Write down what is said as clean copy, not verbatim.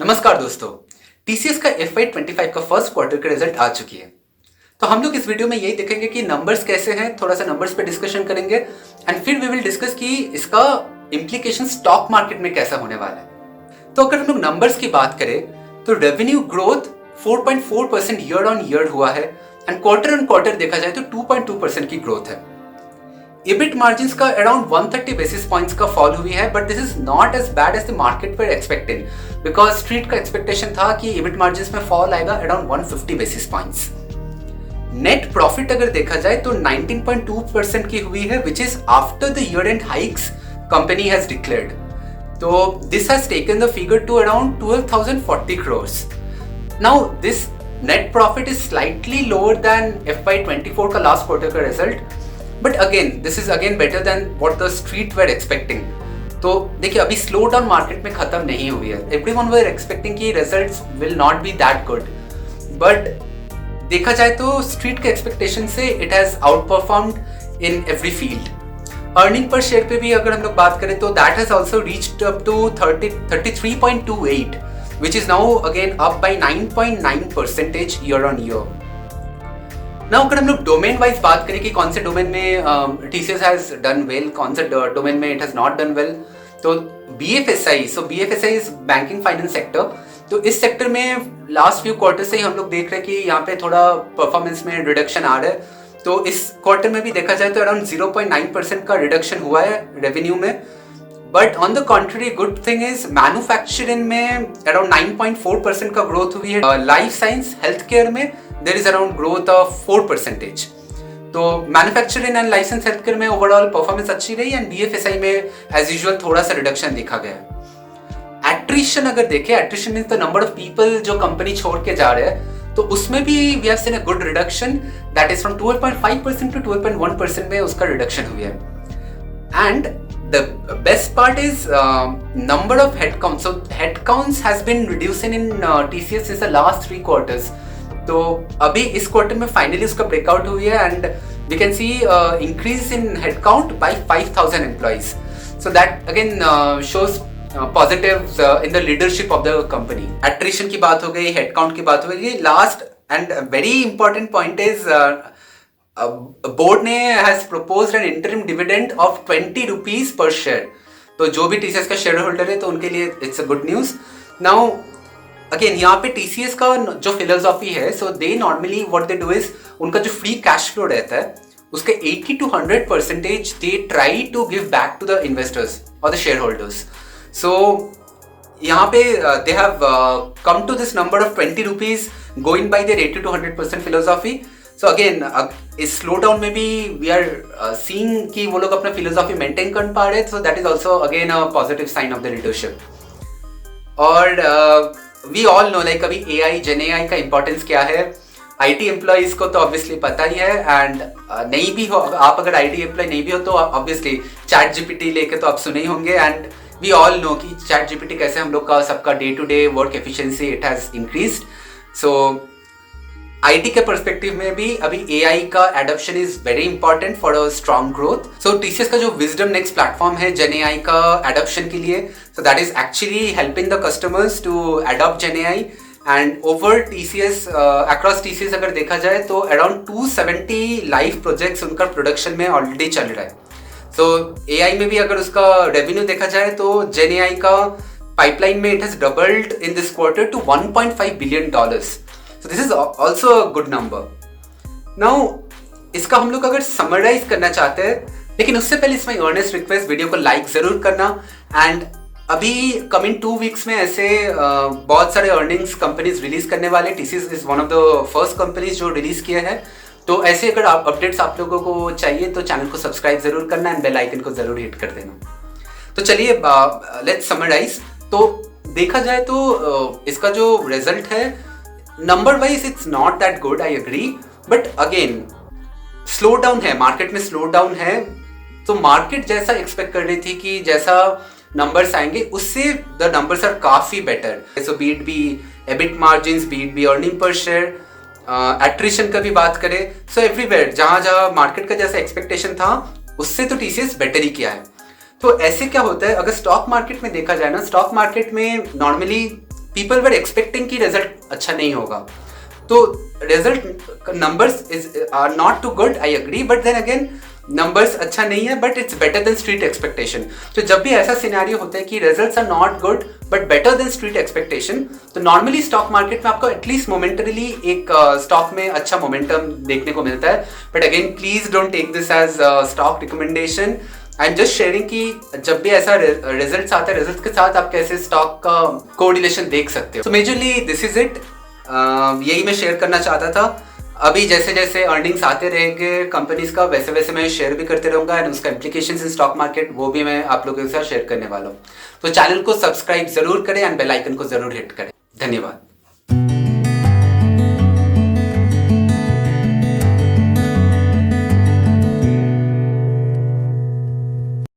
नमस्कार दोस्तों, टीसीएस का FY25 का फर्स्ट क्वार्टर का रिजल्ट आ चुकी है। तो हम लोग इस वीडियो में यही देखेंगे कि नंबर्स कैसे हैं, थोड़ा सा नंबर्स पे डिस्कशन करेंगे एंड फिर वी विल डिस्कस कि इसका इम्प्लीकेशन स्टॉक मार्केट में कैसा होने वाला है। तो अगर हम लोग नंबर्स की बात करें तो revenue growth 4.4% year on year हुआ है एंड क्वार्टर ऑन क्वार्टर देखा जाए तो 2.2% की ग्रोथ है। EBIT मार्जिन्स का अराउंड 130 बेसिस पॉइंट्स का फॉल हुई है, but this is not as bad as the market were expecting, because street का एक्सपेक्टेशन था कि EBIT मार्जिन्स में फॉल आएगा around 150 basis points. Net profit अगर देखा जाए तो 19.2% की हुई है, which is after the year end hikes company has declared. तो this has taken the figure to around 12,040 crores। Now this net profit is slightly lower than FY24 का last quarter का result, but again this is again better than what the street were expecting. तो देखिए अभी slow down market में खत्म नहीं हुई है। एवरीवन वर एक्सपेक्टिंग कि results will not be that good, but देखा जाए तो स्ट्रीट के एक्सपेक्टेशन से it has outperformed in every field. Earning per share पे भी अगर हम लोग बात करें तो that has also reached up to 33.28, which is now again up by 9.9% year on year. Now अगर हम लोग डोमेन वाइज बात करें कि कौन से डोमेन में TCS हैज डन वेल, कौन से डोमेन में it has not done well, तो BFSI is banking finance sector. तो इस सेक्टर में लास्ट फ्यू क्वार्टर से ही हम लोग देख रहे हैं कि यहाँ पे थोड़ा परफॉर्मेंस में रिडक्शन आ रहा है। तो इस क्वार्टर में भी देखा जाए तो अराउंड 0.9% का रिडक्शन हुआ है रेवेन्यू में, but on the contrary good thing is manufacturing में अराउंड 9.4% का ग्रोथ हुई है। लाइफ साइंस हेल्थ केयर में there is around growth of 4%। तो manufacturing and license health care में ओवरऑल परफॉर्मेंस अच्छी रही एंड BFSI में एज यूजुअल थोड़ा सा रिडक्शन देखा गया। एट्रिशन अगर देखें, attrition means the number of people जो कंपनी छोड़ के जा रहे हैं, तो उसमें भी we have seen a good reduction, that is from 12.5% to 12.1% में उसका रिडक्शन हुई है। And the best part is number of headcounts. So headcounts has been reducing in TCS since the last 3 quarters. तो अभी इस क्वार्टर में finally उसका breakout हुई है and we can see increase in headcount by 5,000 employees. So that again shows positives in the leadership of the company. Attrition की बात हो गई, हेडकाउंट की बात हो गई। Last and very important point is board ने has proposed an interim dividend of 20 rupees per share. तो जो भी TCS का शेयर होल्डर है तो उनके लिए it's a good news. Now again यहाँ पे TCS का जो फिलोसॉफी है, so they normally what they do is उनका जो फ्री कैश फ्लो रहता है उसके 80 to 100% they try to give back to the investors और द शेयर होल्डर्स। सो यहाँ पे they have come to this number of 20 rupees going by their 80 to 100% philosophy. So again इस slow down में भी we are seeing कि वो लोग अपना फिलोसॉफी मेंटेन कर पा रहे हैं, so that is also again a positive sign of the leadership. और वी ऑल नो लाइक अभी AI जेन AI का इंपॉर्टेंस क्या है। IT एम्प्लॉइज को तो ऑब्वियसली पता ही है एंड नहीं भी हो, आप अगर IT एम्प्लॉय नहीं भी हो तो ऑब्वियसली ChatGPT लेके तो आप सुने ही होंगे एंड वी ऑल नो कि ChatGPT कैसे हम लोग का सबका day to day work efficiency it has increased. So IT के पर्सपेक्टिव में भी अभी AI का adoption is very important for a strong growth. So TCS का जो विजडम नेक्स्ट प्लेटफॉर्म है जेन AI का एडॉप्शन के लिए, so that is actually helping the customers to adopt gen AI and over TCS across TCS अगर देखा जाए तो अराउंड 270 लाइव प्रोजेक्ट्स उनका प्रोडक्शन में ऑलरेडी चल रहा है। सो AI में भी अगर उसका रेवेन्यू देखा जाए तो जेन AI का पाइपलाइन में it has doubled in this quarter to $1.5 billion। So this is also a good number. Now इसका हम लोग अगर समराइज करना चाहते हैं, लेकिन उससे पहले इसमें अर्नेस्ट रिक्वेस्ट वीडियो को लाइक जरूर करना एंड अभी कमिंग 2 वीक्स में ऐसे बहुत सारे अर्निंग्स कंपनीज रिलीज करने वाले। TCS is one of the first companies जो रिलीज किए हैं। तो ऐसे अगर अपडेट्स आप लोगों को चाहिए तो चैनल को सब्सक्राइब जरूर करना एंड बेल आइकन को जरूर हिट कर देना। तो चलिए लेट्स समराइज। तो देखा जाए तो इसका जो रिजल्ट है number wise it's not that good, I agree, but again slow down है, मार्केट में स्लो डाउन है। तो मार्केट जैसा एक्सपेक्ट कर रही थी कि जैसा नंबर्स आएंगे उससे द नंबर्स आर काफी बेटर। सो बीट बी EBIT मार्जिन्स, बीट बी अर्निंग पर शेयर, एट्रिशन का भी बात करें, सो एवरीवेयर जहां जहां मार्केट का जैसा एक्सपेक्टेशन था उससे तो TCS बेटर ही किया है। तो ऐसे क्या होता है अगर स्टॉक मार्केट में देखा जाए ना, स्टॉक मार्केट में नॉर्मली पीपल वर एक्सपेक्टिंग कि रिजल्ट अच्छा नहीं होगा। तो result numbers is are not too good, I agree, but then again numbers अच्छा नहीं है but it's better than street expectation. तो जब भी ऐसा सिनेरियो होता है कि results are not good but better than street expectation, तो नॉर्मली स्टॉक मार्केट में आपको एटलीस्ट मोमेंटरीली एक स्टॉक में अच्छा मोमेंटम देखने को मिलता है। But again please don't take this as stock recommendation. I am just sharing कि जब भी ऐसा रिजल्ट्स आता है, रिजल्ट के साथ आप कैसे स्टॉक का कोरिलेशन देख सकते हो। तो मेजरली दिस इज इट, यही मैं शेयर करना चाहता था। अभी जैसे जैसे अर्निंग्स आते रहेंगे कंपनीज का, वैसे वैसे मैं शेयर भी करते रहूंगा एंड उसका इम्प्लीकेशंस इन स्टॉक मार्केट वो भी मैं आप लोगों के साथ शेयर करने वाला हूँ। तो चैनल को सब्सक्राइब जरूर करें एंड बेल आइकन को जरूर हिट करें। धन्यवाद।